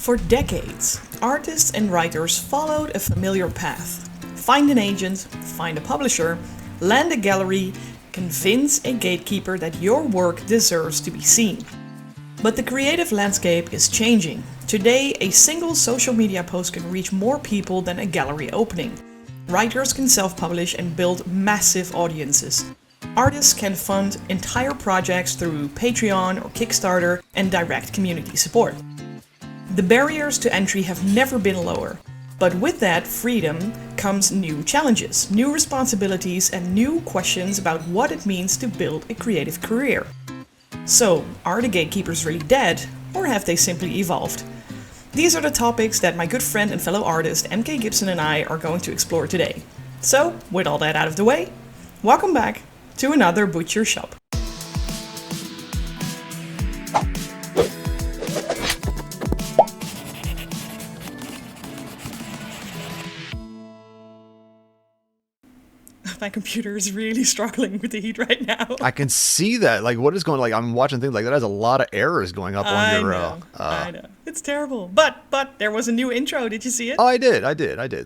For decades, artists and writers followed a familiar path. Find an agent, find a publisher, land a gallery, convince a gatekeeper that your work deserves to be seen. But the creative landscape is changing. Today, a single social media post can reach more people than a gallery opening. Writers can self-publish and build massive audiences. Artists can fund entire projects through Patreon or Kickstarter and direct community support. The barriers to entry have never been lower, but with that freedom comes new challenges, new responsibilities, and new questions about what it means to build a creative career. So, are the gatekeepers really dead, or have they simply evolved? These are the topics that my good friend and fellow artist MK Gibson and I are going to explore today. So, with all that out of the way, welcome back to another Butcher Shop. My computer is really struggling with the heat right now. I can see that. Like, what is going? Like, I'm watching things like that. Has a lot of errors going up on your. I know. It's terrible. But there was a new intro. Did you see it? Oh, I did.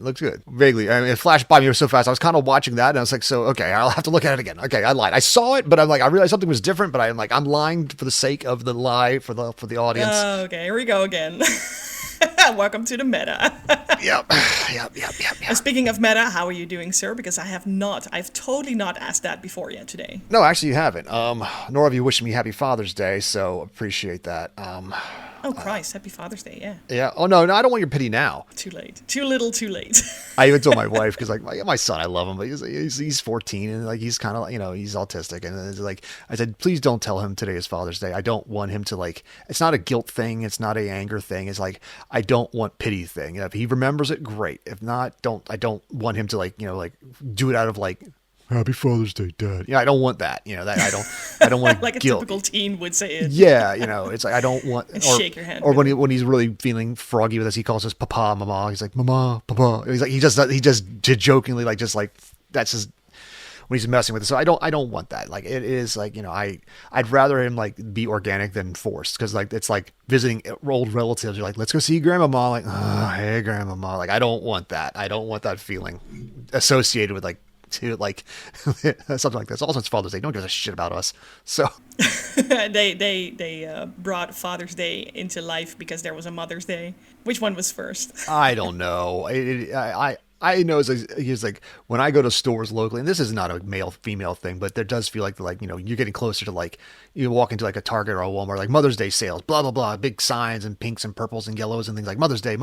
Looks good. Vaguely. I mean, it flashed by me so fast. I was kind of watching that, and I was like, so okay, I'll have to look at it again. Okay, I lied. I saw it, but I'm like, I realized something was different. But I'm lying for the sake of the lie for the audience. Okay, here we go again. Welcome to the meta. Yep. And speaking of meta, how are you doing, sir? Because I've totally not asked that before yet today. No, actually you haven't. Nor have you wished me happy Father's Day, so appreciate that. Oh Christ, happy Father's Day, yeah. Yeah. Oh no, I don't want your pity now. Too late. Too little, too late. I even told my wife, because like my son, I love him, but he's 14 and like he's kind of he's autistic, and it's like I said, please don't tell him today is Father's Day. I don't want him to like. It's not a guilt thing. It's not a anger thing. It's like I don't want pity thing. If he remembers it, great. If not, I don't want him to like do it out of like. Happy Father's Day, Dad. Yeah, I don't want that. That I don't want like guilt. A typical teen would say it. Yeah, it's like I don't want. And shake your hand. Or when he's really feeling froggy with us, he calls us Papa, Mama. He's like Mama, Papa. He's like he just jokingly just like that's just when he's messing with us. So I don't want that. Like it is like I'd rather him like be organic than forced, because like it's like visiting old relatives. You're like, let's go see Grandmama. Like, oh, hey Grandmama. Like I don't want that. I don't want that feeling associated with like. To like something like this. Also, it's Father's Day. No one gives a shit about us. So they brought Father's Day into life because there was a Mother's Day. Which one was first? I don't know. I know he's like when I go to stores locally, and this is not a male female thing, but there does feel like you're getting closer to like you walk into like a Target or a Walmart, like Mother's Day sales, blah blah blah, big signs and pinks and purples and yellows and things like Mother's Day, and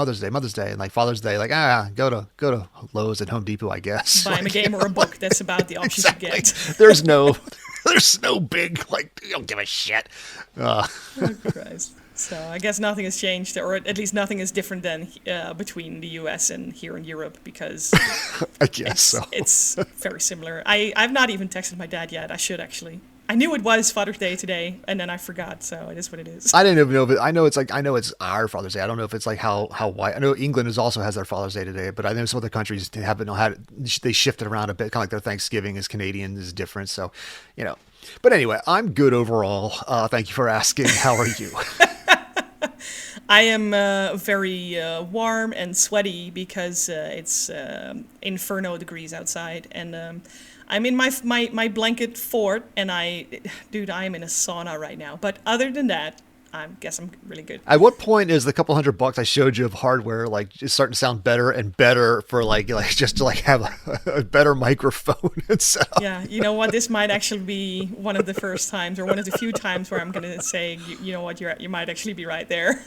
like Father's Day, like go to Lowe's and Home Depot, I guess. Buy him a game or a book. That's about the options exactly. you get. There's no big like you don't give a shit. Oh Christ. So I guess nothing has changed, or at least nothing is different than between the US and here in Europe, because I guess it's very similar. I've not even texted my dad yet. I should actually. I knew it was Father's Day today, and then I forgot, so it is what it is. I didn't even know, but I know it's our Father's Day. I don't know if it's like how white. I know England also has their Father's Day today, but I know some other countries haven't had it. They shifted around a bit, kind of like their Thanksgiving is Canadian is different. So, But anyway, I'm good overall. Thank you for asking. How are you? I am very warm and sweaty because it's inferno degrees outside, and I'm in my blanket fort, and I am in a sauna right now. But other than that, I guess I'm really good. At what point is the couple $100 I showed you of hardware like just starting to sound better and better for like just to like have a better microphone and setup? Yeah, you know what? This might actually be one of the first times, or one of the few times, where I'm going to say, you know what, you might actually be right there.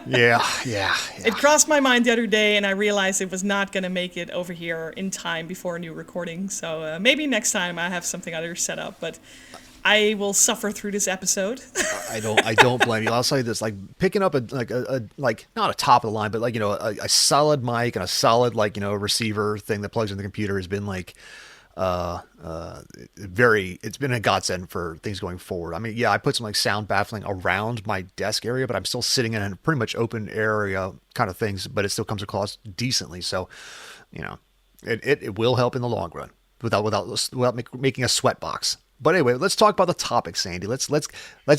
Yeah. It crossed my mind the other day, and I realized it was not going to make it over here in time before a new recording. So maybe next time I have something other set up, but I will suffer through this episode. I don't blame you. I'll tell you this: like picking up a not a top of the line, but like a solid mic and a solid receiver thing that plugs in the computer has been like it's been a godsend for things going forward. I mean, yeah, I put some like sound baffling around my desk area, but I'm still sitting in a pretty much open area kind of things, but it still comes across decently. So, it will help in the long run without making a sweat box. But anyway, let's talk about the topic, Sandy. Let's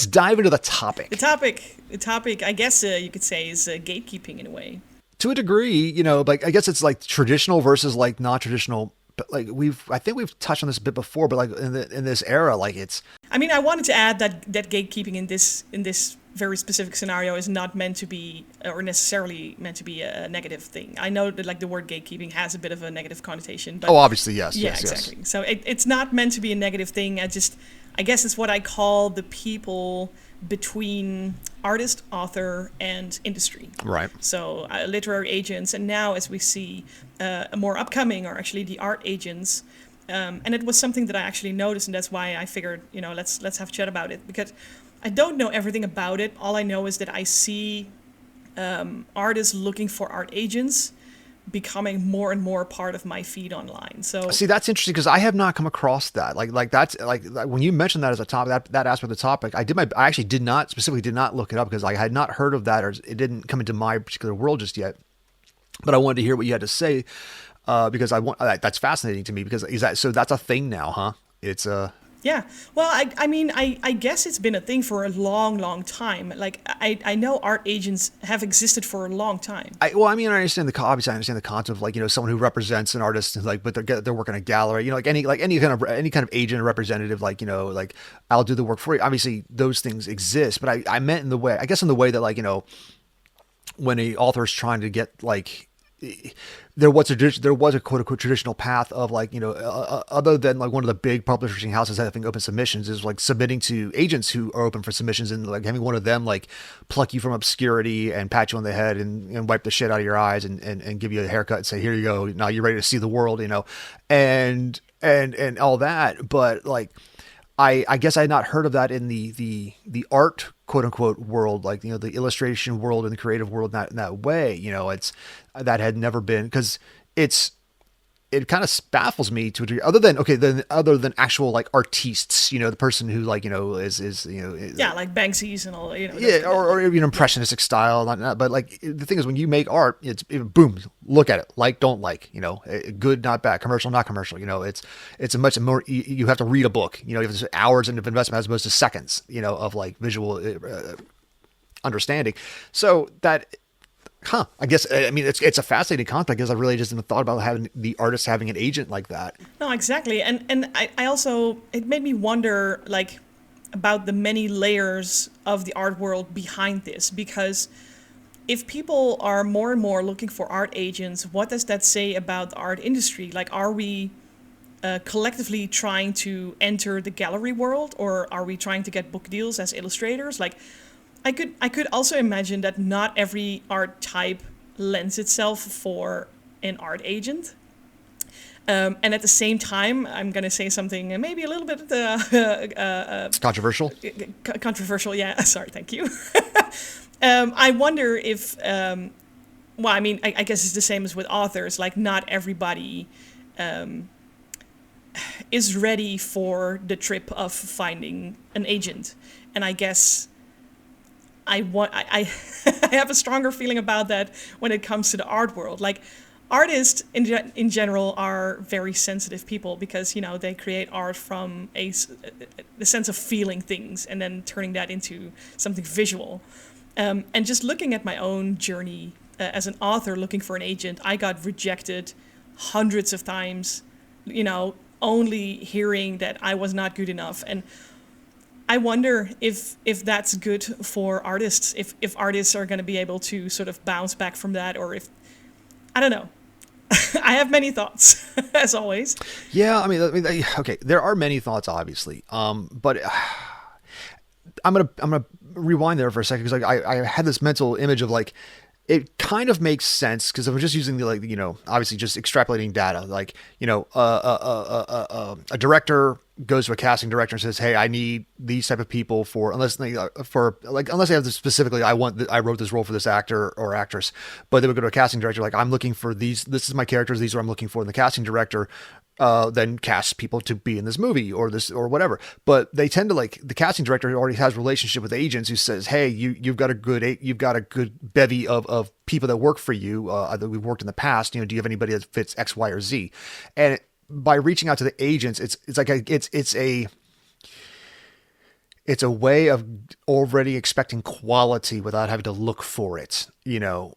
dive into the topic. The topic, I guess you could say, is gatekeeping in a way. To a degree, you know, like I guess it's like traditional versus like non-traditional. But like I think we've touched on this a bit before, but like in this era, like it's. I mean, I wanted to add that gatekeeping in this very specific scenario is not meant to be, or necessarily meant to be, a negative thing. I know that like the word gatekeeping has a bit of a negative connotation, but Obviously, yes, yeah, yes, exactly. yes. So it's not meant to be a negative thing. I guess it's what I call the people between artist, author, and industry. Right. So literary agents, and now as we see, more upcoming are actually the art agents. And it was something that I actually noticed, and that's why I figured, let's have a chat about it, because I don't know everything about it. All I know is that I see artists looking for art agents becoming more and more part of my feed online. So see, that's interesting because I have not come across that. Like that's like when you mentioned that as a topic, that aspect of the topic, I actually did not look it up because I had not heard of that, or it didn't come into my particular world just yet. But I wanted to hear what you had to say because that's fascinating to me because that's a thing now, huh? It's yeah. Well, I mean, I guess it's been a thing for a long, long time. Like, I know art agents have existed for a long time. I understand obviously I understand the concept of like, someone who represents an artist and like, but they're working a gallery, like any kind of agent or representative, like, like I'll do the work for you. Obviously those things exist, but I meant in the way that like, when a author is trying to get like, there was a quote unquote traditional path of like, other than like one of the big publishing houses having open submissions is like submitting to agents who are open for submissions and like having one of them like pluck you from obscurity and pat you on the head and wipe the shit out of your eyes and give you a haircut and say, here you go. Now you're ready to see the world, and all that. But like, I guess I had not heard of that in the art quote unquote world, like, the illustration world and the creative world in that way, that had never been, because it kind of baffles me to a degree, other than actual like artists, the person who like, is yeah, like Banksy's and all, yeah, or even impressionistic style, but like the thing is when you make art, it's boom, look at it, like, don't like, good, not bad, commercial, not commercial, it's a much more, you have to read a book, you have hours of investment as opposed to seconds, of like visual understanding. So that, I guess, I mean, it's a fascinating concept because I really just haven't thought about having the artist having an agent like that. No, exactly. And I also, it made me wonder, like, about the many layers of the art world behind this, because if people are more and more looking for art agents, what does that say about the art industry? Like, are we collectively trying to enter the gallery world, or are we trying to get book deals as illustrators? Like, I could also imagine that not every art type lends itself for an art agent. And at the same time, I'm going to say something maybe a little bit Controversial. Controversial, yeah. Sorry, thank you. I wonder if, well, I mean, I guess it's the same as with authors. Like, not everybody is ready for the trip of finding an agent, and I guess I have a stronger feeling about that when it comes to the art world. Like, artists in general are very sensitive people because, they create art from the sense of feeling things and then turning that into something visual. And just looking at my own journey as an author looking for an agent, I got rejected hundreds of times, only hearing that I was not good enough. And I wonder if that's good for artists, if artists are going to be able to sort of bounce back from that, or if, I don't know. I have many thoughts, as always. Yeah, I mean, okay, there are many thoughts, obviously, but I'm gonna rewind there for a second because like I had this mental image of like, it kind of makes sense because if I'm just using the like, obviously just extrapolating data, like, a director goes to a casting director and says, hey, I need these type of people unless they have this specifically, I wrote this role for this actor or actress, but they would go to a casting director, like, I'm looking for this is my characters, these are what I'm looking for. And the casting director then casts people to be in this movie or this or whatever. But they tend to like, the casting director already has a relationship with agents who says, hey, you've got a good bevy of people that work for you that we've worked in the past. Do you have anybody that fits X, Y, or Z? And by reaching out to the agents, it's it's a way of already expecting quality without having to look for it, you know.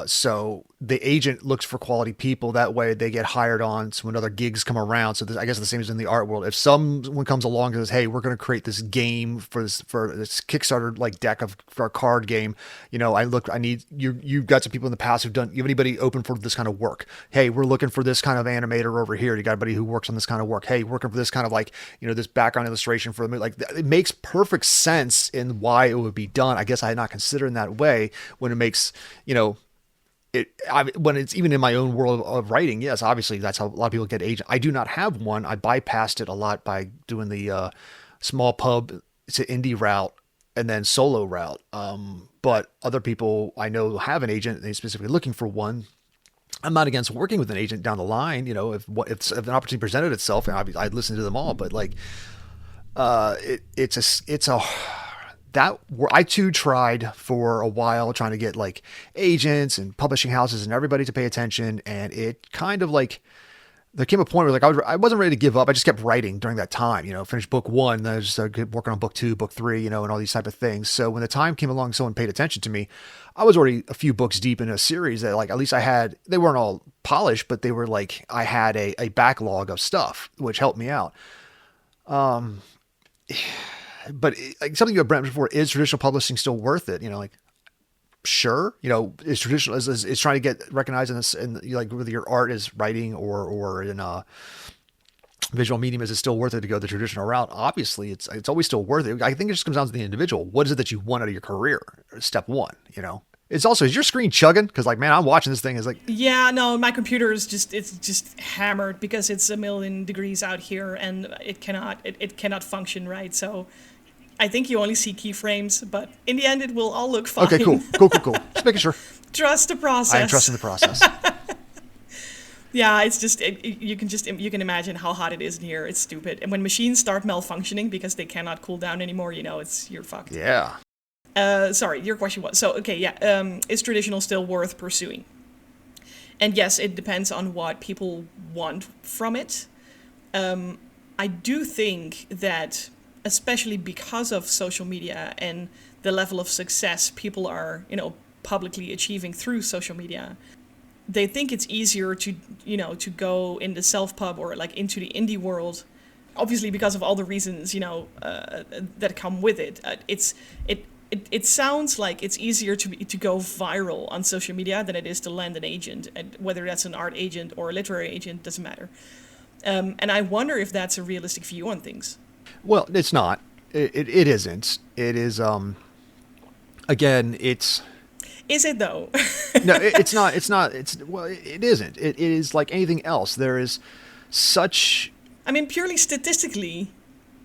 So the agent looks for quality people. That way they get hired on. So when other gigs come around, so this, I guess the same as in the art world. If someone comes along and says, "Hey, we're going to create this game for this Kickstarter like deck of for a card game," you know, I need you. You've got some people in the past who've done. You have anybody open for this kind of work? Hey, we're looking for this kind of animator over here. You got anybody who works on this kind of work? Hey, working for this kind of like, you know, this background illustration for the movie. Like it makes perfect sense in why it would be done. I guess I had not considered in that way when it makes, you know, when it's even in my own world of writing. Yes, obviously that's how a lot of people get agent. I do not have one. I bypassed it a lot by doing the small pub to indie route and then solo route. But other people I know have an agent and they're specifically looking for one. I'm not against working with an agent down the line. You know, if an opportunity presented itself, and I'd listen to them all. But like, that I too tried for a while trying to get like agents and publishing houses and everybody to pay attention. And it kind of like, there came a point where like I wasn't ready to give up. I just kept writing during that time, you know, finished book 1, then I just started working on book 2, book 3, you know, and all these type of things. So when the time came along, someone paid attention to me. I was already a few books deep in a series that like, at least they weren't all polished, but they were like, I had a backlog of stuff, which helped me out. But like something you have Brent before, is traditional publishing still worth it? You know, like, sure. You know, is traditional is trying to get recognized in this, and like whether your art is writing or in a visual medium, is it still worth it to go the traditional route? Obviously it's always still worth it. I think it just comes down to the individual. What is it that you want out of your career? Step 1, you know. It's also, is your screen chugging? Because like, man, I'm watching this thing. Is like, yeah, no, my computer is just hammered because it's 1,000,000 degrees out here and it cannot function right. So I think you only see keyframes, but in the end, it will all look fine. Okay, cool. Just making sure. Trust the process. I am trusting the process. Yeah, it's just you can imagine how hot it is in here. It's stupid. And when machines start malfunctioning because they cannot cool down anymore, you know, you're fucked. Yeah. Sorry, your question was, so, okay, yeah, is traditional still worth pursuing? And yes, it depends on what people want from it. I do think that, especially because of social media and the level of success people are, you know, publicly achieving through social media, they think it's easier to, you know, to go in the self-pub or like into the indie world, obviously because of all the reasons, you know, that come with it. It sounds like it's easier to go viral on social media than it is to land an agent, and whether that's an art agent or a literary agent doesn't matter. And I wonder if that's a realistic view on things. Well, it's not. It isn't. It is. Again, it's. Is it though? No, it's not. It's not. Well, it isn't. It is like anything else. There is such. I mean, purely statistically,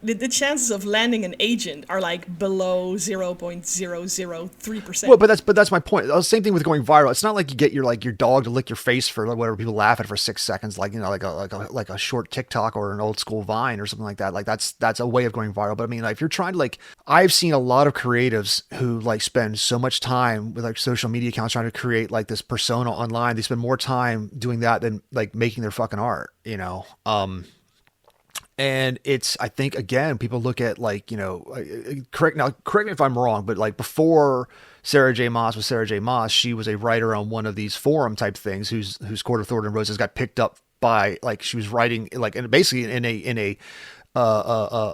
the chances of landing an agent are like below 0.003%. Well, but that's my point. Same thing with going viral. It's not like you get your dog to lick your face for whatever, people laugh at for 6 seconds, like, you know, like a short TikTok or an old school Vine or something like that. Like that's a way of going viral. But I mean, like, if you're trying to, like, I've seen a lot of creatives who like spend so much time with like social media accounts trying to create like this persona online. They spend more time doing that than like making their fucking art, you know? And it's, I think, again, people look at, like, you know, correct me if I'm wrong, but like before Sarah J. Maas was Sarah J. Maas, she was a writer on one of these forum type things whose Court of Thorn and Roses got picked up by, like, she was writing like, and basically in a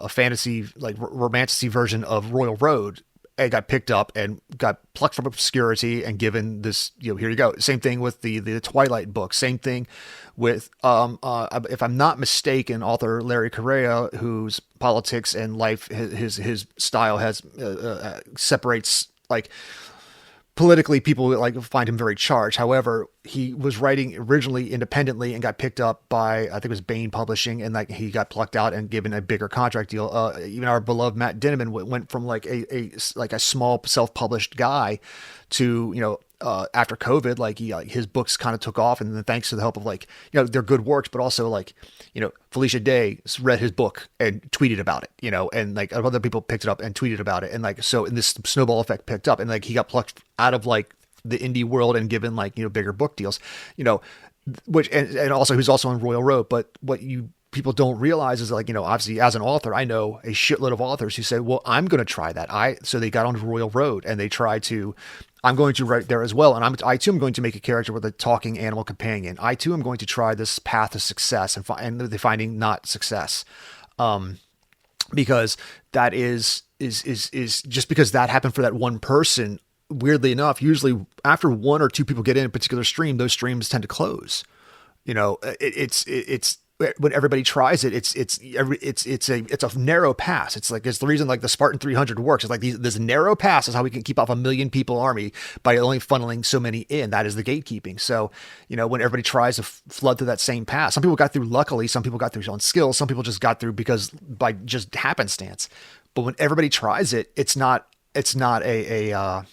fantasy, like romantasy version of Royal Road. It got picked up and got plucked from obscurity and given this, you know, here you go. Same thing with the Twilight book. Same thing with, if I'm not mistaken, author Larry Correa, whose politics and life, his style has separates, like, politically, people like find him very charged. However, he was writing originally independently and got picked up by, I think it was Bain Publishing, and like he got plucked out and given a bigger contract deal. Even our beloved Matt Dinneman went from like a small self-published guy to, you know, after COVID, like his books kind of took off, and then thanks to the help of, like, you know, they're good works, but also, like, you know, Felicia Day read his book and tweeted about it, you know, and like other people picked it up and tweeted about it, and like, so, and this snowball effect picked up, and like he got plucked out of like the indie world and given, like, you know, bigger book deals, you know, which, and also who's also on Royal Road. But what you people don't realize is like, obviously as an author, I know a shitload of authors who say, well, I'm going to try that. So they got on Royal Road and they tried to, I'm going to write there as well. And I too am going to make a character with a talking animal companion. I too am going to try this path of success and they're finding not success. Because that is just because that happened for that one person, weirdly enough, usually after one or two people get in a particular stream, those streams tend to close. It's when everybody tries it, it's a narrow pass. It's the reason like the Spartan 300 works. It's like this narrow pass is how we can keep off 1 million people army by only funneling so many in. That is the gatekeeping. So, when everybody tries to flood through that same pass, some people got through luckily, some people got through on skill, some people just got through because by just happenstance. But when everybody tries it, it's not a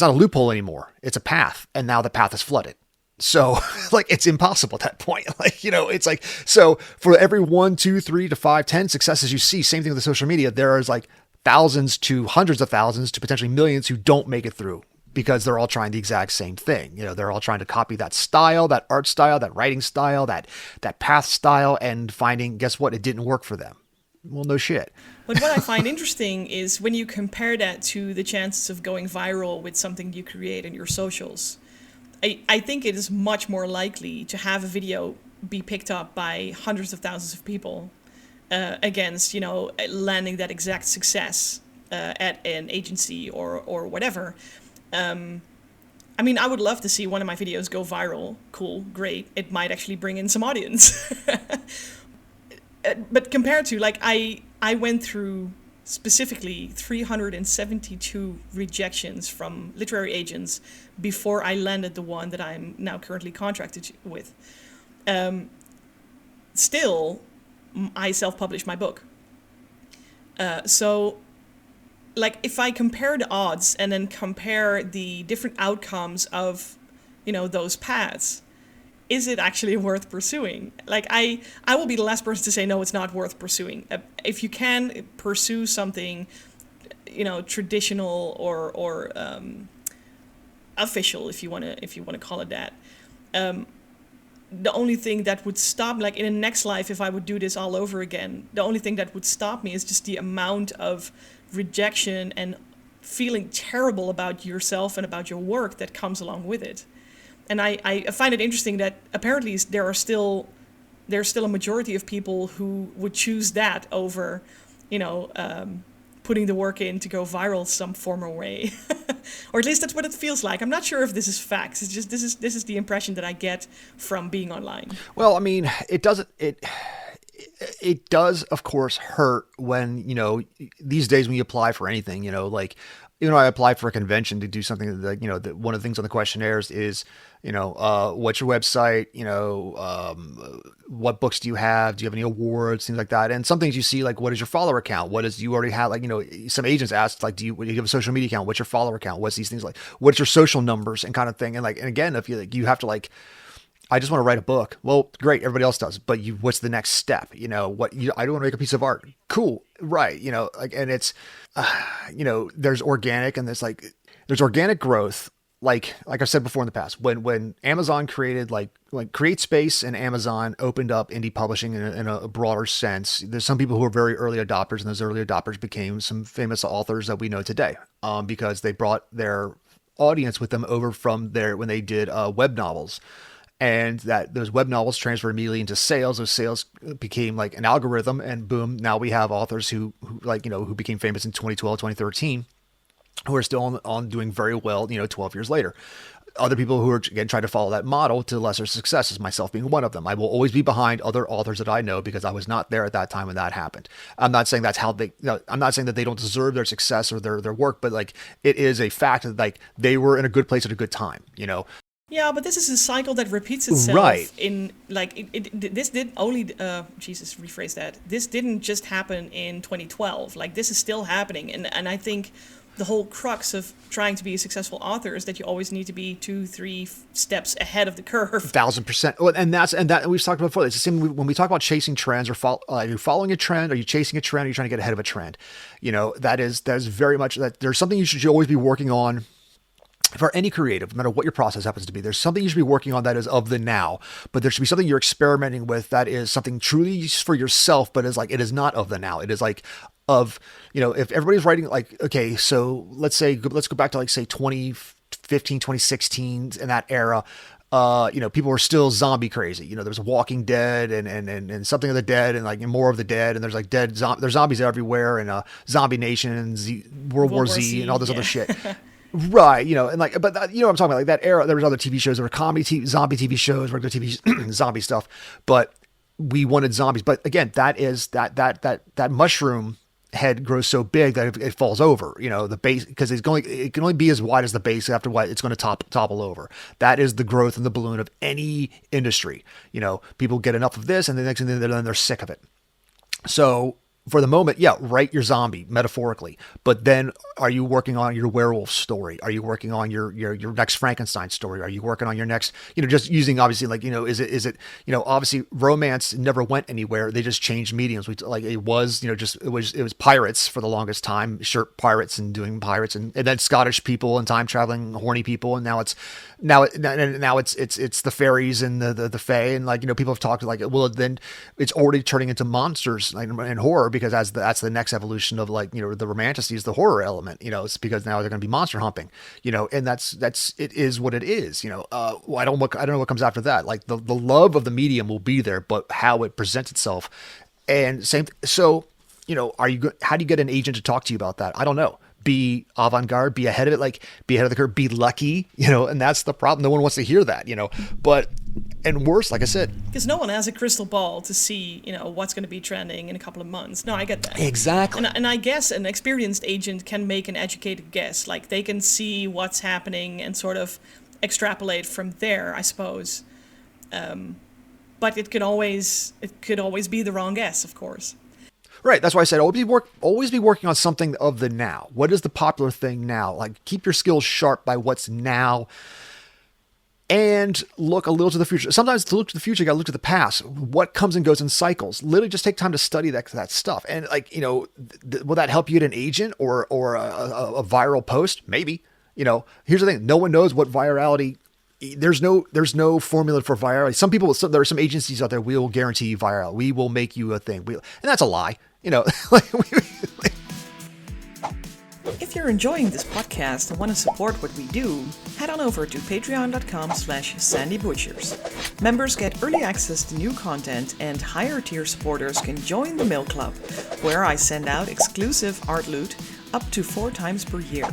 loophole anymore. It's a path, and now the path is flooded. So like, it's impossible at that point. It's like, so for every 1, 2, 3 to 5, 10 successes you see, same thing with the social media, there is like thousands to hundreds of thousands to potentially millions who don't make it through because they're all trying the exact same thing. They're all trying to copy that style, that art style, that writing style, that path style, and finding, guess what? It didn't work for them. Well, no shit. But what I find interesting is when you compare that to the chances of going viral with something you create in your socials, I think it is much more likely to have a video be picked up by hundreds of thousands of people against, landing that exact success at an agency or whatever. I would love to see one of my videos go viral. Cool, great. It might actually bring in some audience. But compared to, I went through specifically 372 rejections from literary agents before I landed the one that I'm now currently contracted with. Still, I self-published my book. So, if I compare the odds and then compare the different outcomes of, those paths, is it actually worth pursuing? I will be the last person to say, no, it's not worth pursuing. If you can pursue something, traditional or official, if you want to call it that, the only thing that would stop, in the next life, if I would do this all over again, the only thing that would stop me is just the amount of rejection and feeling terrible about yourself and about your work that comes along with it. And I find it interesting that apparently there's still a majority of people who would choose that over, putting the work in to go viral some form or way. Or at least that's what it feels like. I'm not sure if this is facts. It's just this is the impression that I get from being online. Well, it does, of course, hurt when, these days when you apply for anything, I applied for a convention to do something that, one of the things on the questionnaires is, what's your website? What books do you have? Do you have any awards? Things like that. And some things you see, what is your follower count? You already have, some agents ask, do you have a social media account? What's your follower count? What's these things like? What's your social numbers and kind of thing? And and again, if you have to I just want to write a book. Well, great. Everybody else does. But what's the next step? I don't want to make a piece of art. Cool. Right. And it's, there's organic and there's organic growth. Like I've said before in the past, when Amazon created CreateSpace and Amazon opened up indie publishing in a broader sense, there's some people who are very early adopters, and those early adopters became some famous authors that we know today, because they brought their audience with them over from when they did web novels. And that those web novels transferred immediately into sales. Those sales became an algorithm, and boom, now we have authors who became famous in 2012, 2013, who are still on doing very well, 12 years later. Other people who are, again, trying to follow that model to lesser successes, myself being one of them. I will always be behind other authors that I know because I was not there at that time when that happened. I'm not saying that's how I'm not saying that they don't deserve their success or their work, but it is a fact that they were in a good place at a good time, Yeah, but this is a cycle that repeats itself. Right. This did only, rephrase that. This didn't just happen in 2012. This is still happening. And I think the whole crux of trying to be a successful author is that you always need to be 2-3 steps ahead of the curve. 1,000%. And we've talked about before. It's the same when we talk about chasing trends or are you following a trend? Are you chasing a trend? Are you trying to get ahead of a trend? That is very much that there's something you should always be working on for any creative, no matter what your process happens to be, there's something you should be working on that is of the now, but there should be something you're experimenting with that is something truly for yourself, but is like, it is not of the now. It is like of, if everybody's writing like, okay, so let's go back to like say 2015, 2016 in that era. People were still zombie crazy. There's Walking Dead and something of the dead and like more of the dead. And there's like there's zombies everywhere and Zombie Nation and World War Z and all this other shit. Right, and like, but that, what I'm talking about, like that era, there was other TV shows, there were zombie TV shows, regular TV zombie stuff, but we wanted zombies. But again, that is that mushroom head grows so big that it falls over, the base, because it can only be as wide as the base. After what, it's going to topple over. That is the growth in the balloon of any industry. People get enough of this and the next thing then they're sick of it. So for the moment, yeah, write your zombie metaphorically, but then are you working on your werewolf story? Are you working on your next Frankenstein story? Are you working on your next, just using obviously like, is it, obviously romance never went anywhere. They just changed mediums. It was pirates for the longest time, shirt pirates and doing pirates and then Scottish people and time traveling horny people. And now it's the fairies and the fae. And like, people have talked like, well, then it's already turning into monsters and horror, because that's the next evolution of like, the romanticy is the horror element, it's because now they're going to be monster humping, and it is what it is, I don't know what comes after that. Like the love of the medium will be there, but how it presents itself and so, how do you get an agent to talk to you about that? I don't know. Be avant-garde, be ahead of it, like be ahead of the curve, be lucky, and that's the problem. No one wants to hear that, but, and worse, like I said, because no one has a crystal ball to see, what's going to be trending in a couple of months. No, I get that. Exactly. And I guess an experienced agent can make an educated guess. Like they can see what's happening and sort of extrapolate from there, I suppose. But it could always be the wrong guess, of course. Right. That's why I said always be working on something of the now. What is the popular thing now? Like keep your skills sharp by what's now and look a little to the future. Sometimes to look to the future, you got to look to the past. What comes and goes in cycles. Literally just take time to study that stuff. And like, will that help you get an agent or a viral post? Maybe. Here's the thing. No one knows what virality. There's no formula for virality. There are some agencies out there. We will guarantee you viral. We will make you a thing. And that's a lie. If you're enjoying this podcast and want to support what we do, head on over to patreon.com/sandybutchers. Members get early access to new content and higher tier supporters can join the Mail Club, where I send out exclusive art loot up to 4 times per year.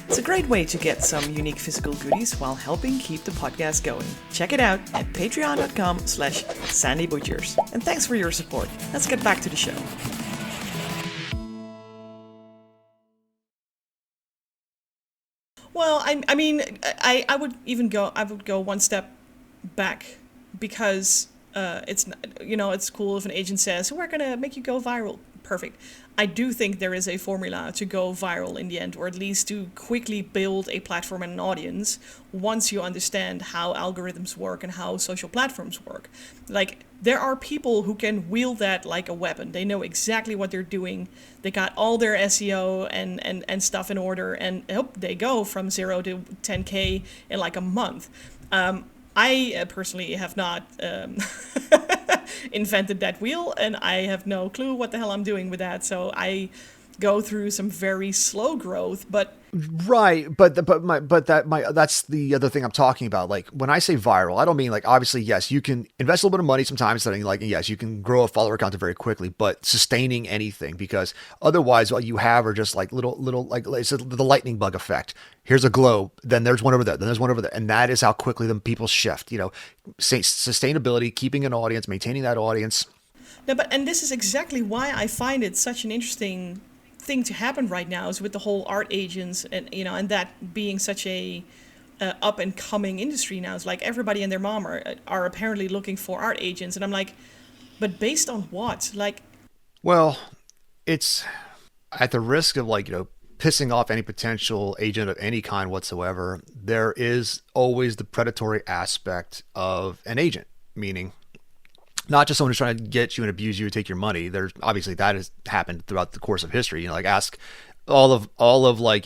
It's a great way to get some unique physical goodies while helping keep the podcast going. Check it out at patreon.com/sandybutchers. And thanks for your support. Let's get back to the show. Well, I mean, I would go one step back, because it's cool if an agent says, we're gonna make you go viral. Perfect. I do think there is a formula to go viral in the end, or at least to quickly build a platform and an audience once you understand how algorithms work and how social platforms work. Like, there are people who can wield that like a weapon. They know exactly what they're doing. They got all their SEO and stuff in order, and they go from 0 to 10K in like a month. I personally have not invented that wheel, and I have no clue what the hell I'm doing with that. So I go through some very slow growth, but right. But that's the other thing I'm talking about. Like when I say viral, I don't mean like, obviously, yes, you can invest a little bit of money sometimes, something like, yes, you can grow a follower account very quickly, but sustaining anything, because otherwise what you have are just like little, like it's the lightning bug effect. Here's a globe, then there's one over there, then there's one over there. And that is how quickly the people shift, sustainability, keeping an audience, maintaining that audience. No, and this is exactly why I find it such an interesting thing to happen right now, is with the whole art agents and that being such a up and coming industry now. It's like everybody and their mom are apparently looking for art agents, and I'm like, but based on what? Like, well, it's at the risk of pissing off any potential agent of any kind whatsoever. There is always the predatory aspect of an agent, meaning not just someone who's trying to get you and abuse you and take your money. There's obviously that has happened throughout the course of history. Ask all of like,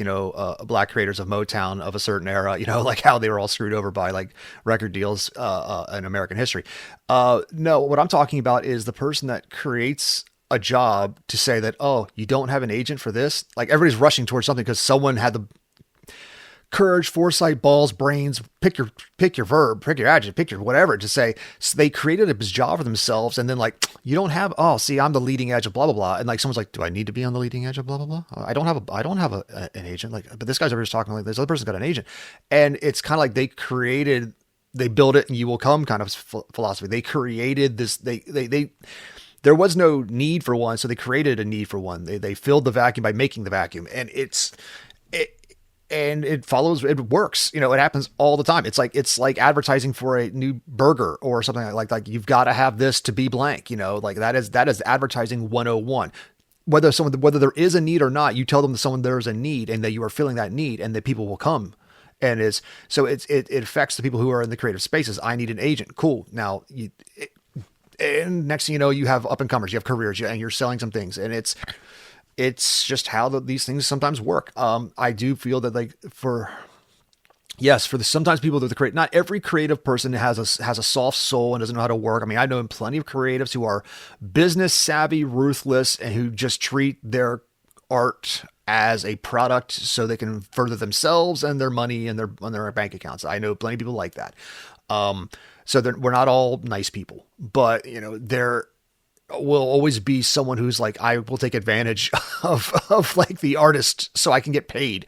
black creators of Motown of a certain era, like how they were all screwed over by like record deals in American history. No, what I'm talking about is the person that creates a job to say that, oh, you don't have an agent for this. Like everybody's rushing towards something because someone had the courage, foresight, balls, brains, pick your verb, pick your adjective, pick your whatever to say. So they created a job for themselves, and then like you don't have. Oh, see, I'm the leading edge of blah blah blah, and like someone's like, do I need to be on the leading edge of blah blah blah? I don't have an agent. Like, but this guy's over here talking like this other person's got an agent, and it's kind of like they build it and you will come kind of philosophy. They created this. They there was no need for one, so they created a need for one. They filled the vacuum by making the vacuum, and it follows, it works, it happens all the time. It's like advertising for a new burger or something like you've got to have this to be blank, like that is advertising 101. Whether there is a need or not, you tell them that there's a need and that you are filling that need and that people will come. And it affects the people who are in the creative spaces. I need an agent. Cool. Now and next thing you know, you have up and comers, you have careers, and you're selling some things, and it's just how these things sometimes work. I do feel that sometimes people that create, not every creative person has a soft soul and doesn't know how to work. I mean, I know plenty of creatives who are business savvy, ruthless, and who just treat their art as a product so they can further themselves and their money and their bank accounts. I know plenty of people like that. So we're not all nice people, but there will always be someone who's like, I will take advantage of like the artist so I can get paid,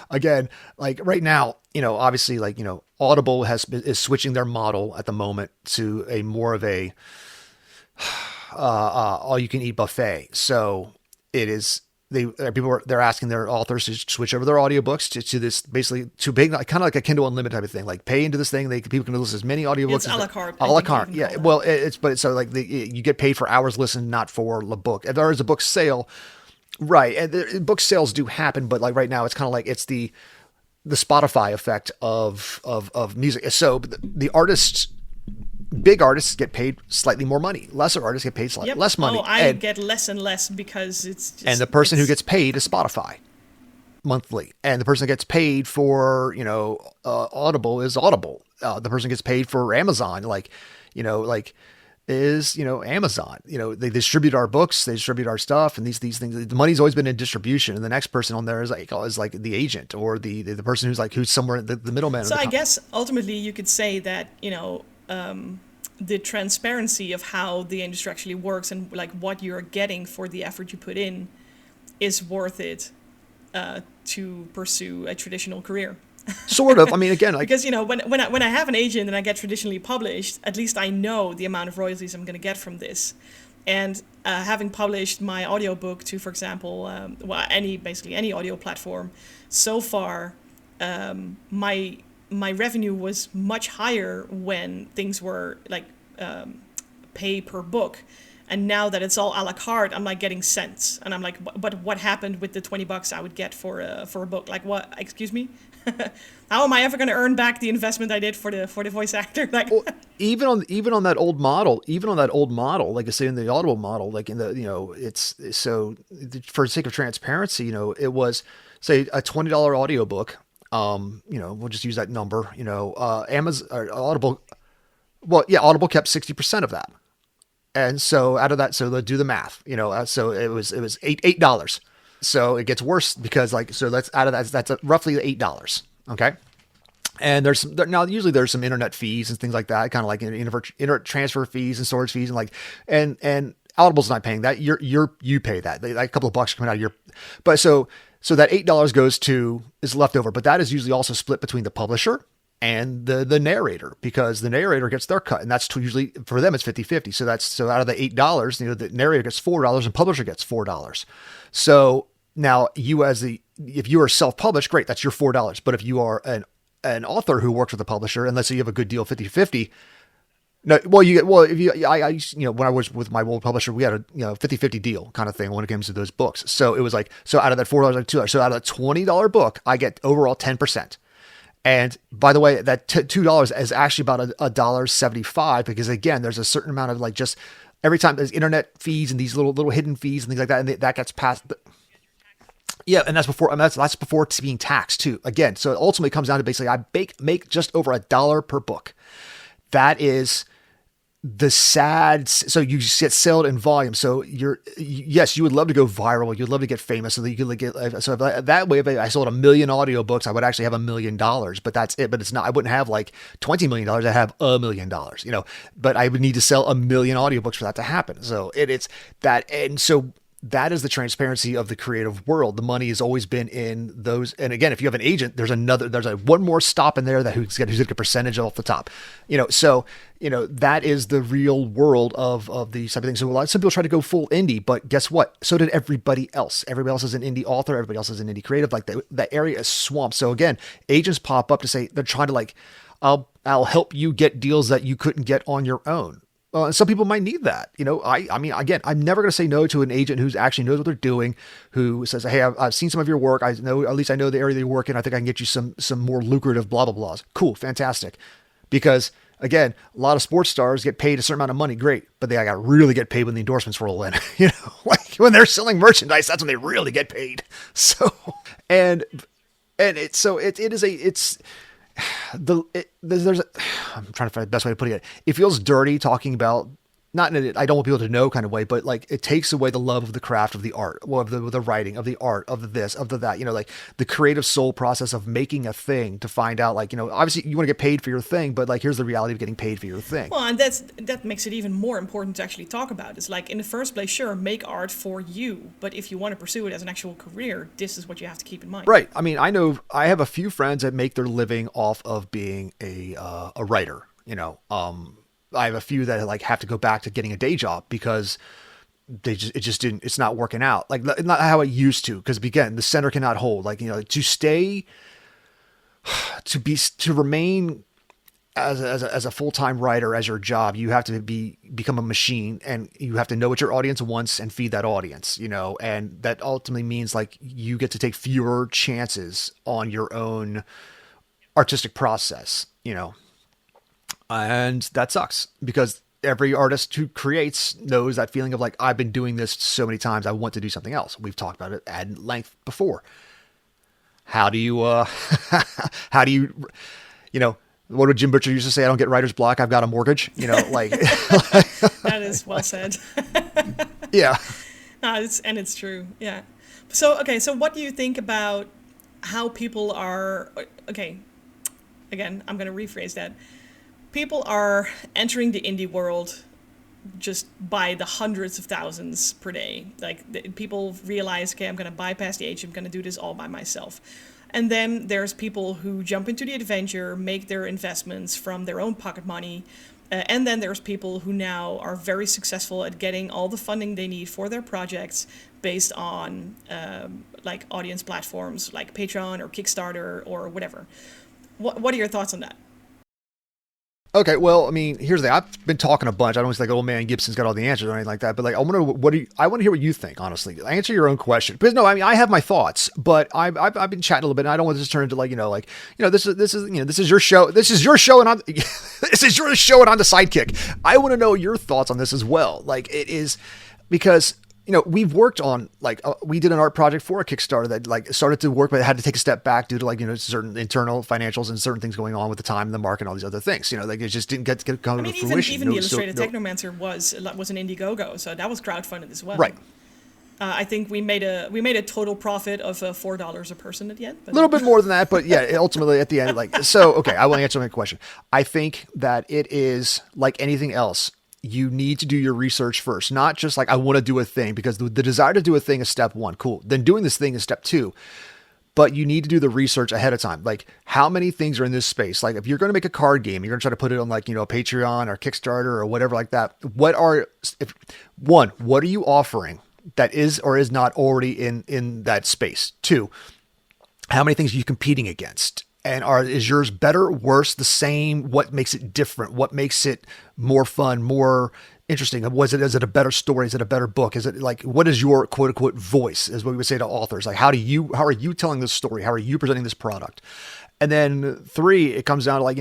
again, like right now, obviously like, Audible is switching their model at the moment to a more of a, all you can eat buffet. So it is, they're asking their authors to switch over their audiobooks to this, basically to being kind of like a Kindle Unlimited type of thing, like pay into this thing. People can listen to as many audiobooks. It's a la carte. A la carte. Yeah. Well, so like you get paid for hours listened, not for the book. If there is a book sale, right. And book sales do happen, but like right now it's kind of like, it's the Spotify effect of music. So the artists, big artists get paid slightly more money. Lesser artists get paid slightly less money. I get less and less because it's just... And the person who gets paid is Spotify monthly. And the person that gets paid for, Audible is Audible. The person gets paid for Amazon, is Amazon. They distribute our books, they distribute our stuff, and these things. The money's always been in distribution, and the next person on there is like the agent or the person who's somewhere the middleman. So I guess ultimately you could say that the transparency of how the industry actually works and like what you're getting for the effort you put in is worth it to pursue a traditional career. Sort of. I mean, again, like, because when I have an agent and I get traditionally published, at least I know the amount of royalties I'm going to get from this. And having published my audiobook to, for example, basically any audio platform, so far my revenue was much higher when things were like pay per book. And now that it's all a la carte, I'm like getting cents. And I'm like, but what happened with the $20 I would get for a book? Like, what? Excuse me? How am I ever going to earn back the investment I did for the voice actor? Like, well, even on that old model, like I say in the Audible model, like in the, it's so for the sake of transparency, it was say a $20 audiobook. We'll just use that number, Amazon or Audible. Well, yeah, Audible kept 60% of that. And so out of that, so let's do the math, so it was $8. So it gets worse because that's out of that, that's roughly $8. Okay. And usually there's some internet fees and things like that, kind of like internet transfer fees and storage fees and Audible's not paying that. You pay that. Like a couple of bucks coming out of but so that $8 is left over, but that is usually also split between the publisher and the narrator, because the narrator gets their cut, and that's usually for them it's 50-50. So out of the $8, the narrator gets $4 and publisher gets $4. So now if you are self-published, great, that's your $4. But if you are an author who works with a publisher, and let's say you have a good deal 50-50, no, well, when I was with my old publisher, we had a 50-50 deal kind of thing when it comes to those books. So it was like, so out of that $4, like $2. So out of that $20 book, I get overall 10%. And by the way, that $2 is actually about $1.75, because again, there's a certain amount of like just every time there's internet fees and these little hidden fees and things like that, and that gets passed. Yeah, and that's before. I mean, that's before it's being taxed too. Again, so it ultimately comes down to basically I make just over $1 per book. That is the sad. So you just get sold in volume. So yes, you would love to go viral. You'd love to get famous so that you could get. So that way, if I sold 1 million audiobooks, I would actually have $1 million. But that's it. But it's not. I wouldn't have like $20 million. I have $1 million. But I would need to sell 1 million audiobooks for that to happen. So it's that, and so. That is the transparency of the creative world. The money has always been in those. And again, if you have an agent, there's one more stop in there that who's going to get a percentage off the top, so, that is the real world of these type of things. So some people try to go full indie, but guess what? So did everybody else. Everybody else is an indie author. Everybody else is an indie creative. Like that area is swamped. So again, agents pop up to say, they're trying to I'll help you get deals that you couldn't get on your own. And some people might need that. I mean, again, I'm never going to say no to an agent who's actually knows what they're doing, who says, hey, I've seen some of your work. I know, at least I know the area that you work in. I think I can get you some more lucrative blah, blah, blahs. Cool. Fantastic. Because again, a lot of sports stars get paid a certain amount of money. Great. But they got really get paid when the endorsements roll in, like when they're selling merchandise, that's when they really get paid. So, I'm trying to find the best way to put it. It feels dirty talking about, not in a, I don't want people to know kind of way, but like it takes away the love of the craft of the art, of the writing, of the art, of the this, of the that, like the creative soul process of making a thing to find out, like, obviously you want to get paid for your thing, but like, here's the reality of getting paid for your thing. Well, and that makes it even more important to actually talk about. It's like, in the first place, sure, make art for you, but if you want to pursue it as an actual career, this is what you have to keep in mind. Right. I mean, I have a few friends that make their living off of being a writer, I have a few that like have to go back to getting a day job because it's not working out. Like not how it used to. Cause again, the center cannot hold, like, to remain as a full-time writer, as your job, you have to become a machine, and you have to know what your audience wants and feed that audience, and that ultimately means like you get to take fewer chances on your own artistic process, and that sucks because every artist who creates knows that feeling of like, I've been doing this so many times, I want to do something else. We've talked about it at length before. How do you, what would Jim Butcher used to say? I don't get writer's block. I've got a mortgage, like. That is well said. Yeah. No, it's true. Yeah. So what do you think about how people are, okay, again, I'm going to rephrase that. People are entering the indie world just by the hundreds of thousands per day. Like people realize, okay, I'm going to bypass the agent. I'm going to do this all by myself. And then there's people who jump into the adventure, make their investments from their own pocket money. And then there's people who now are very successful at getting all the funding they need for their projects based on like audience platforms like Patreon or Kickstarter or whatever. What are your thoughts on that? Okay, well, I mean, here's the thing. I've been talking a bunch. I don't want to say like old man Gibson's got all the answers or anything like that, but like I want to hear what you think, honestly. Answer your own question. Because no, I mean, I have my thoughts, but I've been chatting a little bit, and I don't want this to turn into like, this is your show. This is your show, and this is your show, and I'm the sidekick. I want to know your thoughts on this as well. Like it is because we've worked on like we did an art project for a Kickstarter that like started to work, but it had to take a step back due to like certain internal financials and certain things going on with the time and the market and all these other things. Like it just didn't get come to fruition. Even the Illustrated Technomancer was an Indiegogo, so that was crowdfunded as well. Right. I think we made a total profit of $4 a person at the end. A little bit more than that, but yeah, ultimately at the end, like so. Okay, I will answer my question. I think that it is like anything else. You need to do your research first, not just like, I want to do a thing, because the desire to do a thing is step one. Cool. Then doing this thing is step two, but you need to do the research ahead of time. Like how many things are in this space? Like if you're going to make a card game, you're going to try to put it on like, Patreon or Kickstarter or whatever like that. What are you offering that is or is not already in that space? Two, how many things are you competing against? And is yours better, worse, the same? What makes it different? What makes it more fun, more interesting? Is it a better story? Is it a better book? Is it like, what is your quote unquote voice, is what we would say to authors? Like, how are you telling this story? How are you presenting this product? And then 3, it comes down to like,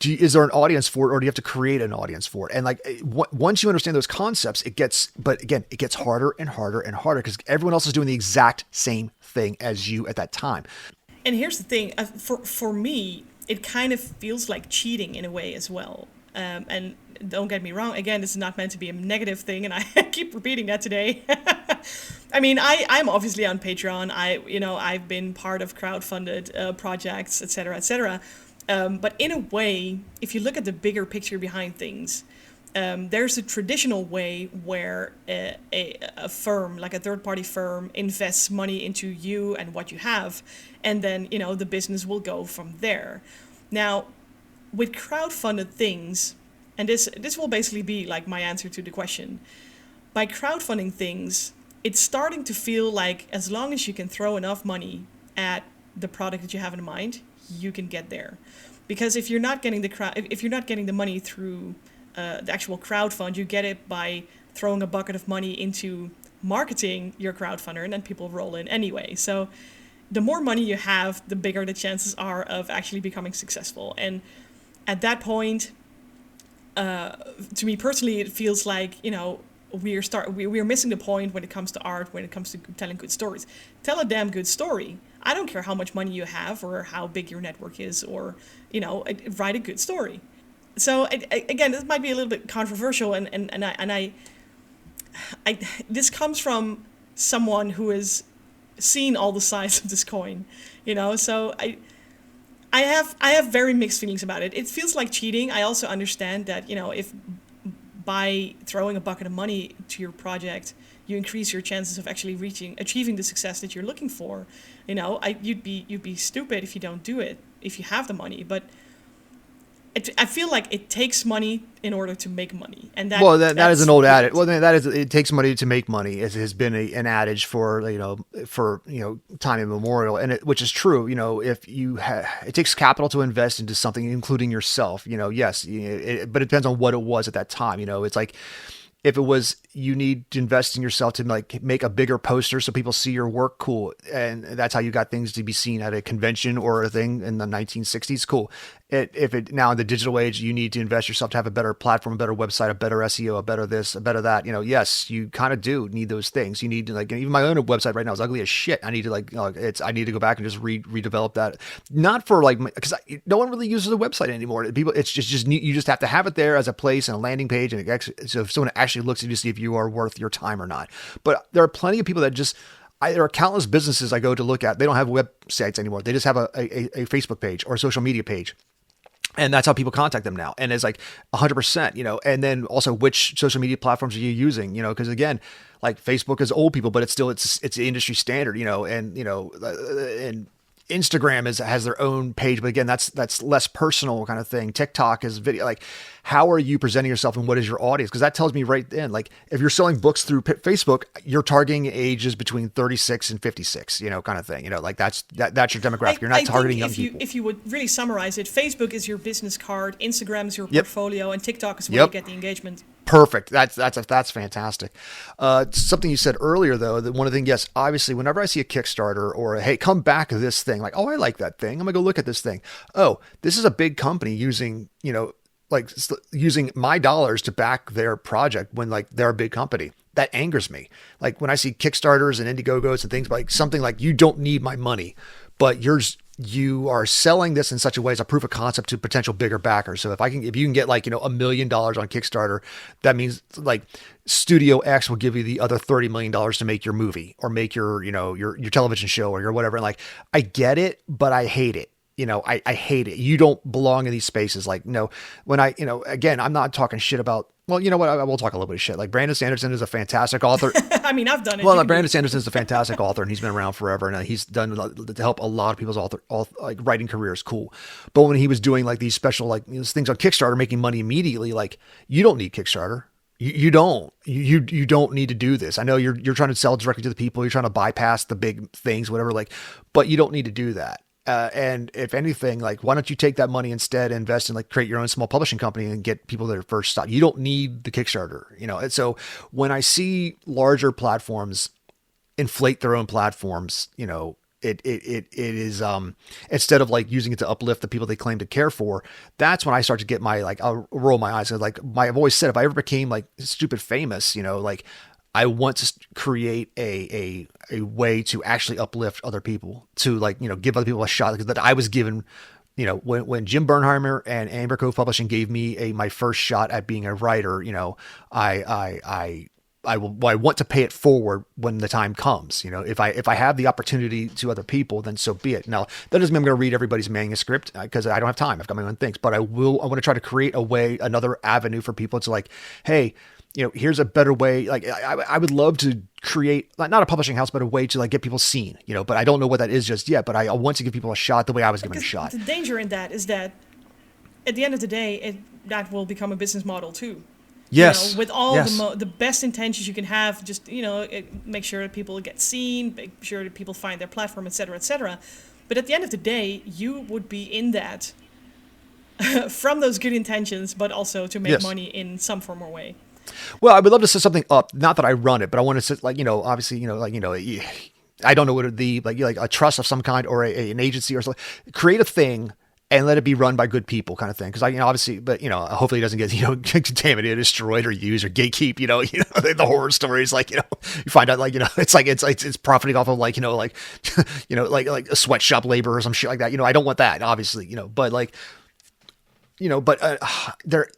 is there an audience for it, or do you have to create an audience for it? And like once you understand those concepts, but again, it gets harder and harder and harder because everyone else is doing the exact same thing as you at that time. And here's the thing, for me, it kind of feels like cheating in a way as well. And don't get me wrong, again, this is not meant to be a negative thing, and I keep repeating that today. I mean, I'm obviously on Patreon. I've been part of crowdfunded projects, etc., etc. But in a way, if you look at the bigger picture behind things, there's a traditional way where a firm, like a third-party firm, invests money into you and what you have, and then, the business will go from there. Now, with crowdfunded things, and this will basically be like my answer to the question, by crowdfunding things, it's starting to feel like as long as you can throw enough money at the product that you have in mind, you can get there. Because if you're not getting the money through the actual crowdfund, you get it by throwing a bucket of money into marketing your crowdfunder, and then people roll in anyway. So the more money you have, the bigger the chances are of actually becoming successful. And at that point, to me personally, it feels like, we're missing the point when it comes to art, when it comes to telling good stories. Tell a damn good story. I don't care how much money you have or how big your network is, or, write a good story. So again, this might be a little bit controversial, and I this comes from someone who has seen all the sides of this coin, So I have very mixed feelings about it. It feels like cheating. I also understand that, if by throwing a bucket of money to your project, you increase your chances of actually achieving the success that you're looking for. You'd be stupid if you don't do it, if you have the money. But I feel like it takes money in order to make money, and that is an old adage. Well, it takes money to make money. It has been an adage for time immemorial, and which is true. If it takes capital to invest into something, including yourself. Yes, but it depends on what it was at that time. It's like, if it was, you need to invest in yourself to make a bigger poster so people see your work, cool. And that's how you got things to be seen at a convention or a thing in the 1960s, cool. Now in the digital age, you need to invest yourself to have a better platform, a better website, a better SEO, a better this, a better that. Yes, you kind of do need those things. You need to even my own website right now is ugly as shit. I need to I need to go back and just redevelop that. Not for because no one really uses a website anymore. People, it's just you just have to have it there as a place and a landing page, and so if someone actually looks at you to see if you are worth your time or not. But there are plenty of people that there are countless businesses I go to look at. They don't have websites anymore. They just have a Facebook page or a social media page. And that's how people contact them now. And it's like 100%, and then also which social media platforms are you using, because again, like Facebook is old people, but it's the industry standard, and Instagram has their own page, but again, that's less personal kind of thing. TikTok is video. Like, how are you presenting yourself and what is your audience? Because that tells me right then, like, if you're selling books through Facebook, you're targeting ages between 36 and 56, kind of thing. Like that's your demographic. You're not targeting young people. If you would really summarize it, Facebook is your business card, Instagram is your portfolio, and TikTok is where you get the engagement. Perfect. That's fantastic. Something you said earlier, though, that one of the things, yes, obviously, whenever I see a Kickstarter or hey, come back to this thing, like, oh, I like that thing. I'm gonna go look at this thing. Oh, this is a big company using my dollars to back their project when they're a big company. That angers me. Like when I see Kickstarters and Indiegogos and things like something like, you don't need my money, but you are selling this in such a way as a proof of concept to potential bigger backers. So if you can get $1 million on Kickstarter, that means Studio X will give you the other $30 million to make your movie or make your television show or your whatever. And I get it, but I hate it. I hate it. You don't belong in these spaces. When again, I'm not talking shit about, well, you know what? I will talk a little bit of shit. Like Brandon Sanderson is a fantastic author. I mean, I've done it. Well, Brandon Sanderson is a fantastic author, and he's been around forever, and he's done to help a lot of people's writing careers. Cool. But when he was doing these special things on Kickstarter, making money immediately, you don't need Kickstarter. You don't need to do this. I know you're trying to sell directly to the people. You're trying to bypass the big things, whatever. But you don't need to do that. And if anything, why don't you take that money instead and invest in create your own small publishing company and get people their first stock? You don't need the Kickstarter, And so when I see larger platforms inflate their own platforms, it is instead of like using it to uplift the people they claim to care for. That's when I start to get my like I'll roll my eyes. Like I've always said, if I ever became like stupid famous, like I want to create a way to actually uplift other people, to like give other people a shot that I was given. When Jim Bernheimer and Amber Cove Publishing gave me my first shot at being a writer, I want to pay it forward when the time comes. If I have the opportunity to other people, then so be it. Now that doesn't mean I'm going to read everybody's manuscript because I don't have time. I've got my own things, but I want to try to create another avenue for people to like, hey, here's a better way. Like I would love to create not a publishing house, but a way to like get people seen, but I don't know what that is just yet, but I want to give people a shot the way I was given a shot. The danger in that is that at the end of the day, that will become a business model too. Yes. With all the best intentions you can have, just, make sure that people get seen, make sure that people find their platform, et cetera, et cetera. But at the end of the day, you would be in that from those good intentions, but also to make money in some form or way. Well, I would love to set something up. Not that I run it, but I want to set like, obviously, I don't know what it would be, like a trust of some kind or an agency or something. Create a thing and let it be run by good people, kind of thing. Because obviously, but hopefully it doesn't get contaminated, destroyed, or used, or gatekeep. The horror stories, like you find out like it's profiting off of like like a sweatshop labor or some shit like that. I don't want that, obviously. But like there.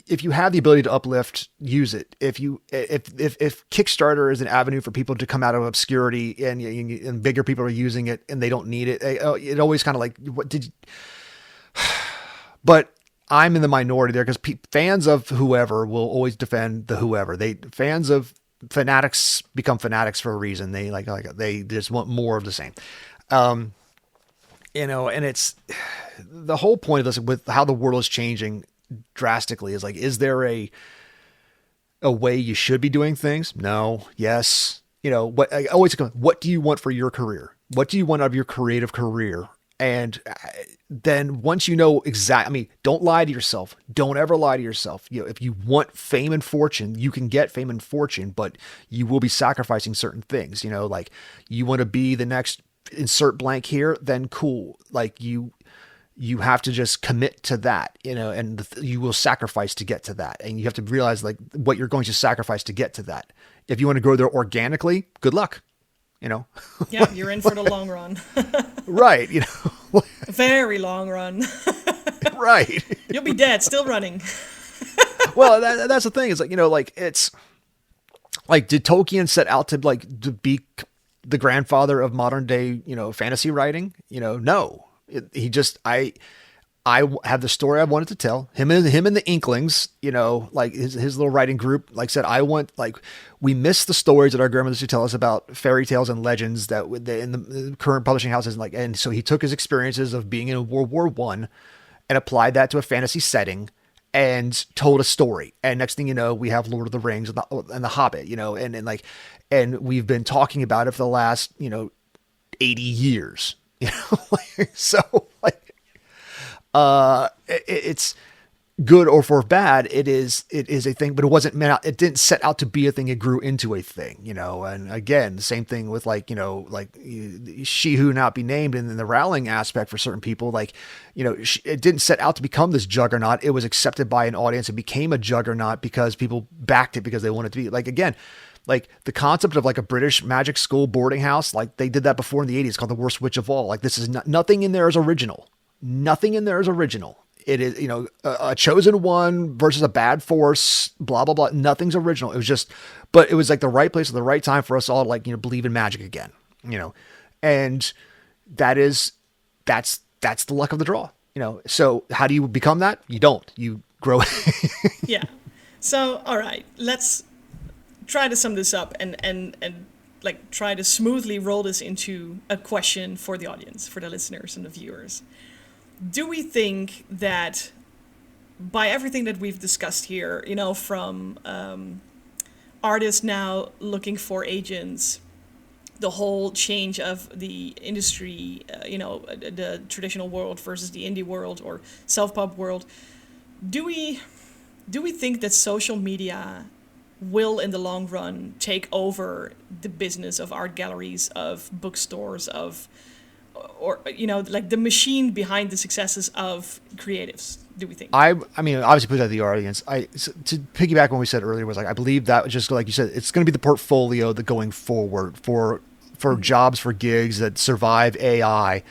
If you have the ability to uplift, use it. If Kickstarter is an avenue for people to come out of obscurity and bigger people are using it and they don't need it, it always kind of like, what did you... But I'm in the minority there because fans of whoever will always defend the whoever. Fans of fanatics become fanatics for a reason. They they just want more of the same. And it's the whole point of this with how the world is changing drastically is like, is there a way you should be doing things? No. Yes. What I always come, what do you want for your career? What do you want out of your creative career? And then once don't lie to yourself. Don't ever lie to yourself. If you want fame and fortune, you can get fame and fortune, but you will be sacrificing certain things. Like you want to be the next insert blank here, then cool. Like you have to just commit to that, and you will sacrifice to get to that. And you have to realize like what you're going to sacrifice to get to that. If you want to grow there organically, good luck, Yeah, you're in for the long run. Right. Very long run. Right. You'll be dead, still running. Well, that's the thing is like, it's like, did Tolkien set out to be the grandfather of modern day, fantasy writing? No. He just, I have the story I wanted to tell. Him and the Inklings, like his little writing group, like said, we miss the stories that our grandmothers used to tell us about fairy tales and legends that in the current publishing houses. And so he took his experiences of being in World War I and applied that to a fantasy setting and told a story. And next thing you know, we have Lord of the Rings and the Hobbit, and we've been talking about it for the last, 80 years. So like, it's good or for bad. It is a thing, but it didn't set out to be a thing. It grew into a thing, and again, the same thing with She Who Not Be Named and the Rowling aspect for certain people, it didn't set out to become this juggernaut. It was accepted by an audience. It became a juggernaut because people backed it because they wanted to be again, the concept of a British magic school boarding house, they did that before in the 80s, called The Worst Witch of All. This is nothing in there is original. Nothing in there is original. It is, a chosen one versus a bad force, blah, blah, blah. Nothing's original. It was just, but it was the right place at the right time for us all to believe in magic again, and that's the luck of the draw, So how do you become that? You don't, you grow. Yeah. So, all right, let's try to sum this up and try to smoothly roll this into a question for the audience, for the listeners and the viewers. Do we think that by everything that we've discussed here, from artists now looking for agents, the whole change of the industry, the traditional world versus the indie world or self-pub world, do we think that social media will in the long run take over the business of art galleries, of bookstores, of or like the machine behind the successes of creatives, do we think? I mean, obviously put that to the audience. To piggyback on what we said earlier was like, I believe that was just like you said, it's going to be the portfolio that going forward for jobs, for gigs that survive AI.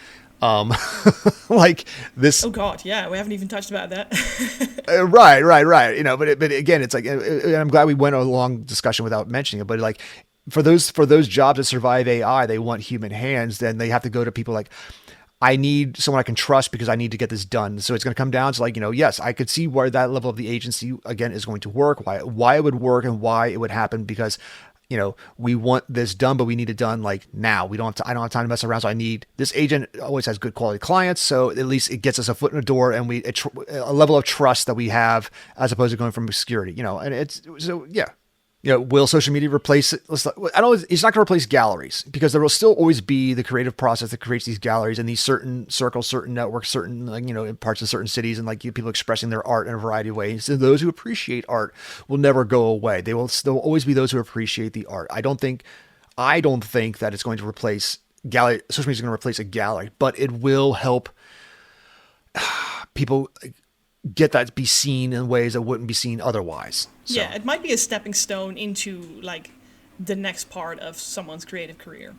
Like this. Oh God, yeah, we haven't even touched about that. Right. But again, it's like, and I'm glad we went a long discussion without mentioning it. But like, for those jobs that survive AI, they want human hands. Then they have to go to people like, I need someone I can trust because I need to get this done. So it's going to come down to like, yes, I could see where that level of the agency again is going to work, why it would work and why it would happen because, we want this done, but we need it done like now. I don't have time to mess around. So I need this agent always has good quality clients. So at least it gets us a foot in the door and a level of trust that we have as opposed to going from obscurity, and it's so, yeah. Will social media replace it? I don't. It's not going to replace galleries because there will still always be the creative process that creates these galleries and these certain circles, certain networks, certain in parts of certain cities, and people expressing their art in a variety of ways. So those who appreciate art will never go away. There will always be those who appreciate the art. I don't think that it's going to replace gallery. Social media is going to replace a gallery, but it will help people get that to be seen in ways that wouldn't be seen otherwise. So. Yeah, it might be a stepping stone into like the next part of someone's creative career.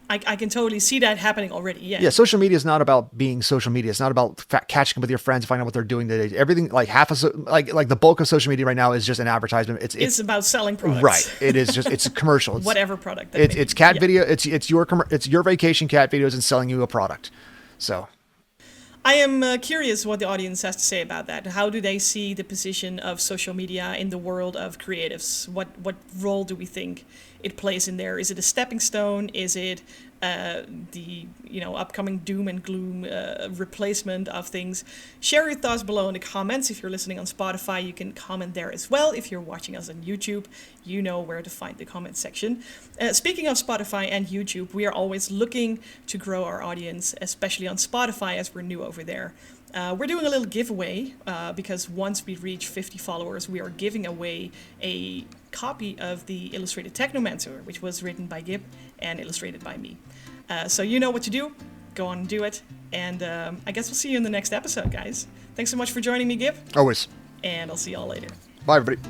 I can totally see that happening already. Yeah, social media is not about being social media. It's not about catching up with your friends, finding out what they're doing today. Everything like the bulk of social media right now is just an advertisement. It's about selling products. Right. It is just it's a commercial. It's, whatever product. It's cat video. It's your vacation cat videos and selling you a product. So. I am curious what the audience has to say about that. How do they see the position of social media in the world of creatives? What role do we think it plays in there? Is it a stepping stone? Is it the upcoming doom and gloom replacement of things? Share your thoughts below in the comments. If you're listening on Spotify, you can comment there as well. If you're watching us on YouTube, you know where to find the comment section. Speaking of Spotify and YouTube, we are always looking to grow our audience, especially on Spotify as we're new over there. We're doing a little giveaway because once we reach 50 followers, we are giving away a copy of the Illustrated Technomancer, which was written by Gib and illustrated by me. So you know what to do. Go on and do it. And I guess we'll see you in the next episode, guys. Thanks so much for joining me, Gib. Always. And I'll see y'all later. Bye, everybody.